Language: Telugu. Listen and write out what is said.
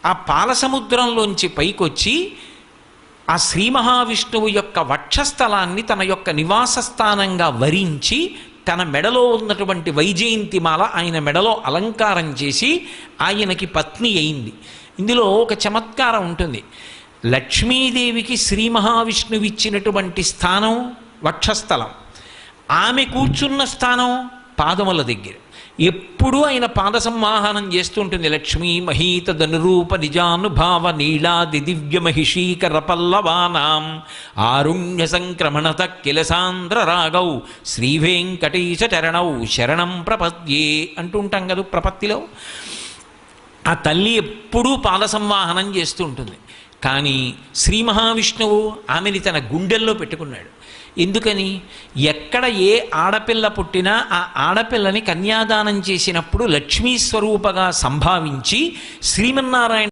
ఆ పాలసముద్రంలోంచి పైకొచ్చి ఆ శ్రీ మహావిష్ణువు యొక్క వక్షస్థలాన్ని తన యొక్క నివాస స్థానంగా వరించి తన మెడలో ఉన్నటువంటి వైజయంతిమాల ఆయన మెడలో అలంకారం చేసి ఆయనకి పత్ని అయింది. ఇందులో ఒక చమత్కారం ఉంటుంది. లక్ష్మీదేవికి శ్రీ మహావిష్ణువు ఇచ్చినటువంటి స్థానం వక్షస్థలం, ఆమె కూర్చున్న స్థానం పాదముల దగ్గర. ఎప్పుడూ ఆయన పాద సంవాహనం చేస్తుంటుంది. లక్ష్మీ మహీత ధనురూప నిజానుభావ నీళాది దివ్య మహిషీకర పల్లవానాం ఆరుణ్య సంక్రమణత కిలసాంధ్ర రాగౌ శ్రీ వెంకటేశ చరణౌ శరణం ప్రపద్యే అంటుంటాం కదా ప్రపత్తిలో. ఆ తల్లి ఎప్పుడూ పాద సంవాహనం చేస్తూ ఉంటుంది. కానీ శ్రీ మహావిష్ణువు ఆమెని తన గుండెల్లో పెట్టుకున్నాడు. ఎందుకని? ఎక్కడ ఏ ఆడపిల్ల పుట్టినా ఆ ఆడపిల్లని కన్యాదానం చేసినప్పుడు లక్ష్మీ స్వరూపగా సంభావించి శ్రీమన్నారాయణ